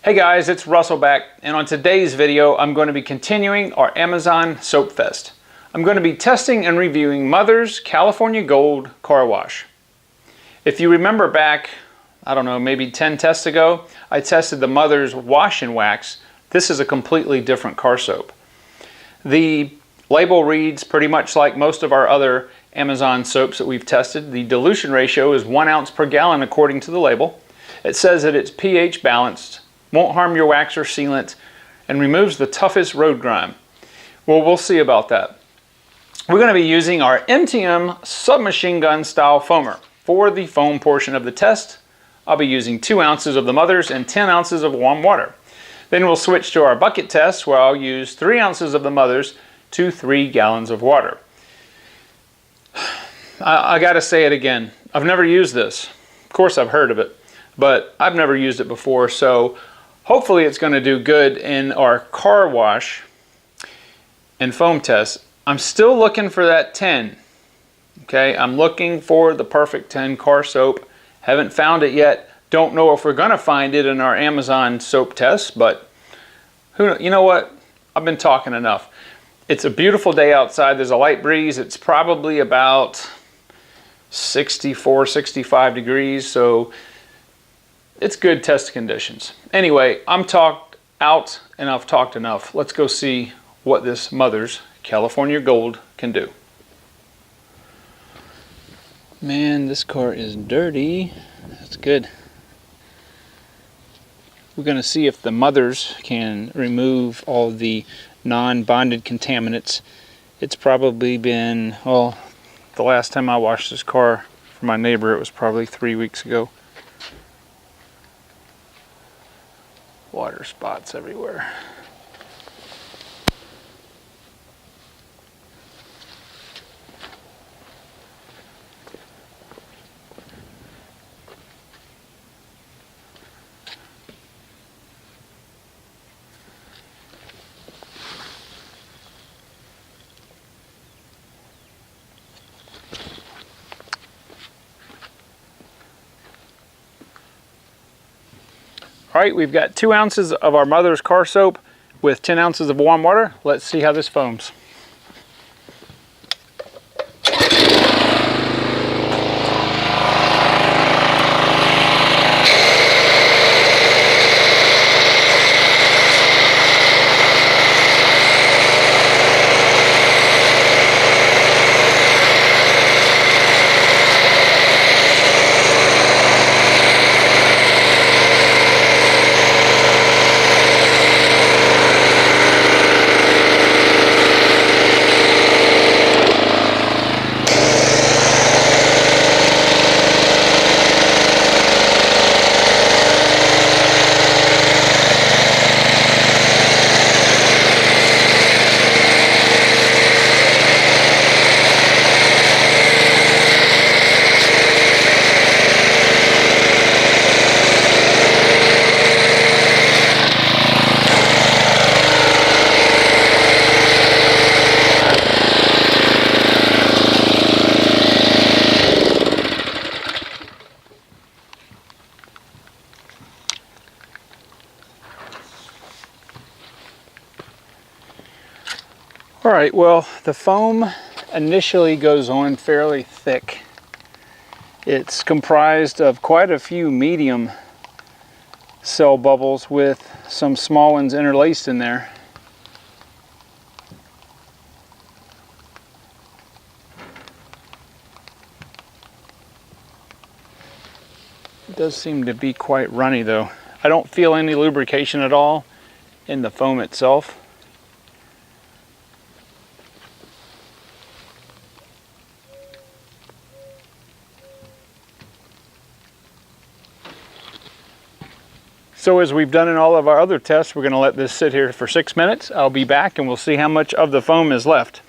Hey guys, it's Russell back, and on today's video I'm going to be continuing our Amazon Soap Fest. I'm going to be testing and reviewing Mother's California Gold Car Wash. If you remember back, I don't know, maybe 10 tests ago, I tested the Mother's Wash and Wax. This is a completely different car soap. The label reads pretty much like most of our other Amazon soaps that we've tested. The dilution ratio is 1 ounce per gallon according to the label. It says that it's pH balanced, won't harm your wax or sealant, and removes the toughest road grime. Well, we'll see about that. We're going to be using our MTM submachine gun style foamer. For the foam portion of the test, I'll be using 2 ounces of the Mother's and 10 ounces of warm water. Then we'll switch to our bucket test where I'll use 3 ounces of the Mother's to 3 gallons of water. I gotta say it again, I've never used this. Of course I've heard of it, but I've never used it before, so hopefully it's going to do good in our car wash and foam test. I'm still looking for that 10. Okay, I'm looking for the perfect 10 car soap. Haven't found it yet. Don't know if we're going to find it in our Amazon soap test, but you know what? I've been talking enough. It's a beautiful day outside. There's a light breeze. It's probably about 64, 65 degrees, so it's good test conditions. Anyway, I'm talked out and I've talked enough. Let's go see what this Mother's California Gold can do. Man, this car is dirty. That's good. We're going to see if the Mother's can remove all the non-bonded contaminants. It's probably been, well, the last time I washed this car for my neighbor, it was probably 3 weeks ago. Water spots everywhere. All right, we've got 2 ounces of our Mother's car soap with 10 ounces of warm water. Let's see how this foams. All right, well, the foam initially goes on fairly thick. It's comprised of quite a few medium cell bubbles with some small ones interlaced in there. It does seem to be quite runny though. I don't feel any lubrication at all in the foam itself. So as we've done in all of our other tests, we're going to let this sit here for 6 minutes. I'll be back and we'll see how much of the foam is left.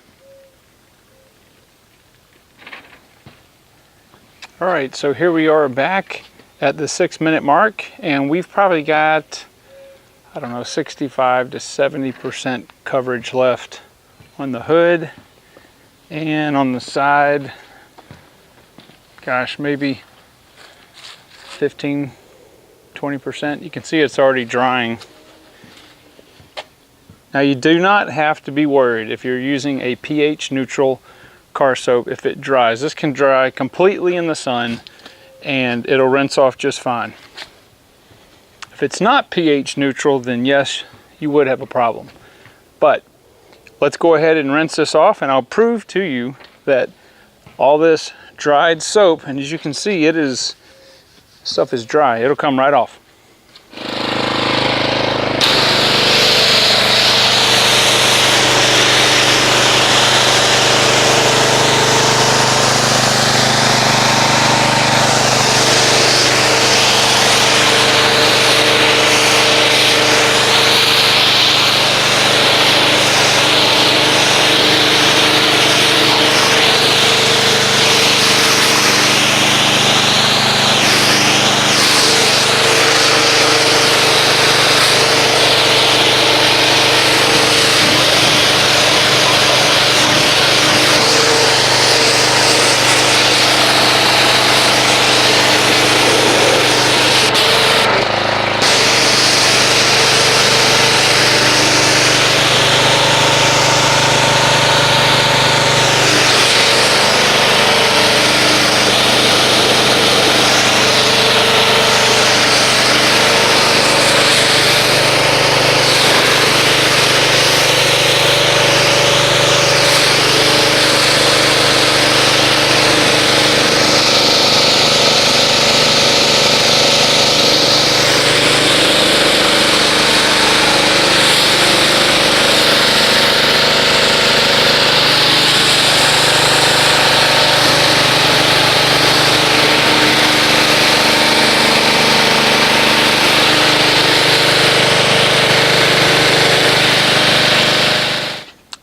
All right, so here we are back at the 6-minute mark, and we've probably got, I don't know, 65 to 70% coverage left on the hood and on the side. Gosh, maybe 15 20%. You can see it's already drying. Now you do not have to be worried if you're using a pH neutral car soap if it dries. This can dry completely in the sun and it'll rinse off just fine. If it's not pH neutral, then yes, you would have a problem. But let's go ahead and rinse this off, and I'll prove to you that all this dried soap, and as you can see, stuff is dry. It'll come right off.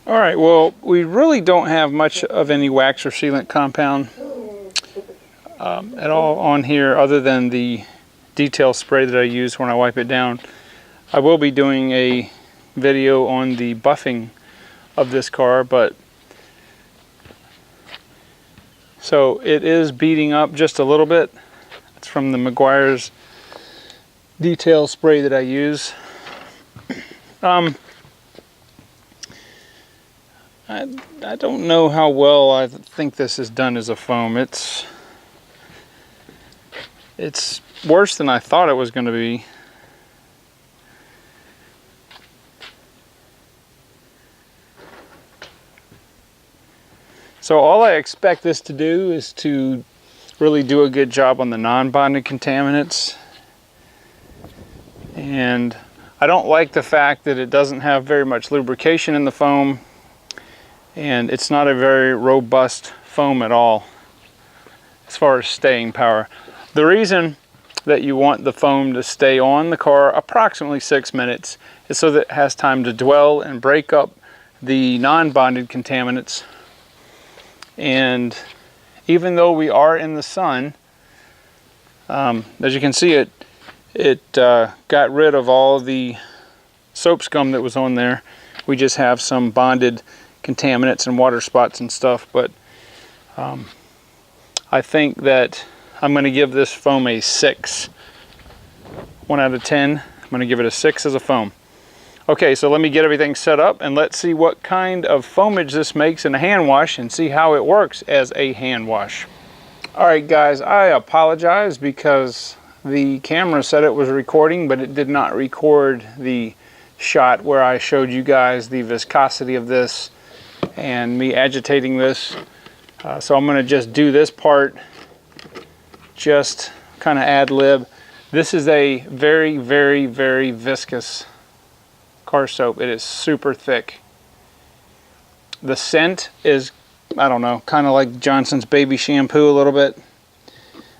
Alright, well, we really don't have much of any wax or sealant compound at all on here other than the detail spray that I use when I wipe it down. I will be doing a video on the buffing of this car, but so it is beading up just a little bit. It's from the Meguiar's detail spray that I use. I don't know how well I think this is done as a foam. It's worse than I thought it was going to be. So all I expect this to do is to really do a good job on the non-bonded contaminants. And I don't like the fact that it doesn't have very much lubrication in the foam. And it's not a very robust foam at all as far as staying power. The reason that you want the foam to stay on the car approximately 6 minutes is so that it has time to dwell and break up the non-bonded contaminants. And even though we are in the sun, as you can see, it got rid of all the soap scum that was on there. We just have some bonded contaminants and water spots and stuff, but I think that I'm going to give this foam a 6. 1 out of 10. I'm going to give it a 6 as a foam. Okay, so let me get everything set up and let's see what kind of foamage this makes in a hand wash and see how it works as a hand wash. Alright guys, I apologize because the camera said it was recording, but it did not record the shot where I showed you guys the viscosity of this and me agitating this. So I'm going to just do this part, just kind of ad lib. This is a very, very, very viscous car soap. It is super thick. The scent is, I don't know, kind of like Johnson's baby shampoo a little bit.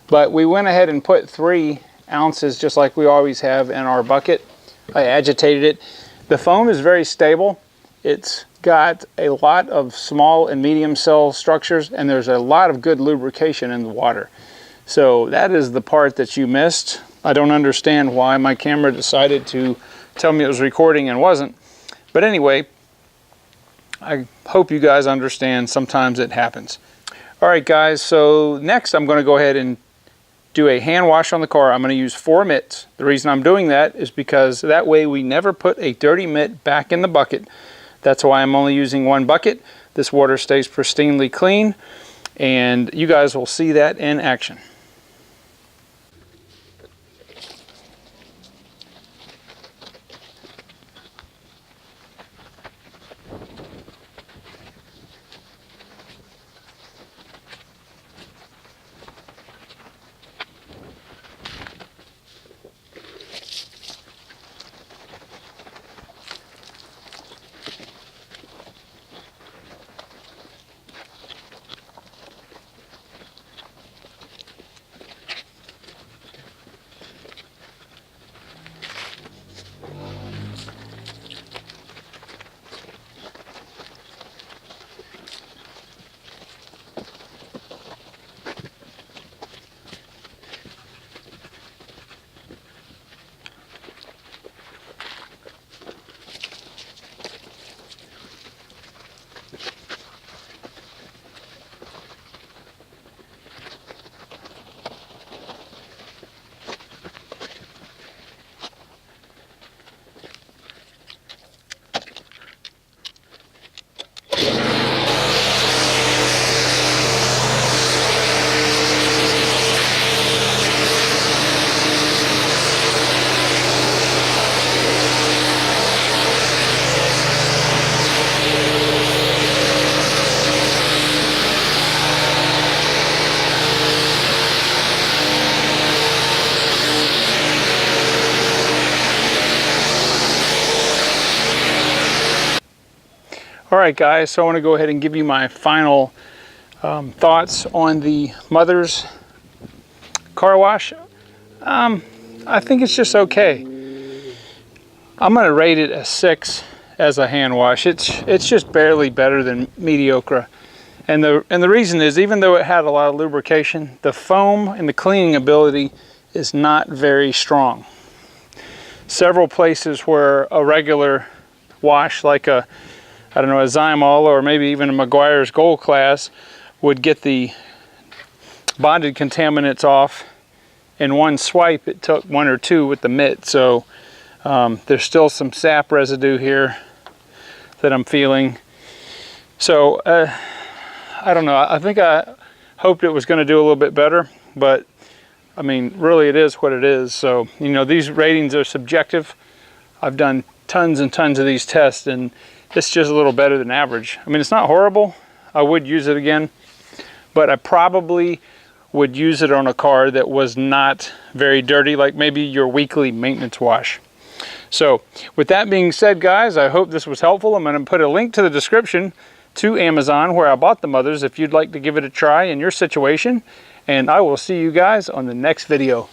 But we went ahead and put 3 ounces, just like we always have, in our bucket. I agitated it. The foam is very stable. It's got a lot of small and medium cell structures, and there's a lot of good lubrication in the water. So that is the part that you missed. I don't understand why my camera decided to tell me it was recording and wasn't. But anyway, I hope you guys understand sometimes it happens. Alright guys, so next I'm going to go ahead and do a hand wash on the car, I'm going to use 4 mitts. The reason I'm doing that is because that way we never put a dirty mitt back in the bucket. That's why I'm only using 1 bucket. This water stays pristinely clean, and you guys will see that in action. Alright guys, so I want to go ahead and give you my final thoughts on the mother's car wash. I think it's just okay. I'm going to rate it a 6 as a hand wash. It's just barely better than mediocre. And the reason is, even though it had a lot of lubrication, the foam and the cleaning ability is not very strong. Several places where a regular wash, like a Zymol or maybe even a Meguiar's Gold Class, would get the bonded contaminants off in one swipe. It took 1 or 2 with the mitt. So there's still some sap residue here that I'm feeling. So I don't know. I think I hoped it was going to do a little bit better, but I mean, really it is what it is. So, you know, these ratings are subjective. I've done tons and tons of these tests, and it's just a little better than average. I mean, it's not horrible. I would use it again, but I probably would use it on a car that was not very dirty, like maybe your weekly maintenance wash. So with that being said, guys, I hope this was helpful. I'm going to put a link to the description to Amazon where I bought the mothers if you'd like to give it a try in your situation. And I will see you guys on the next video.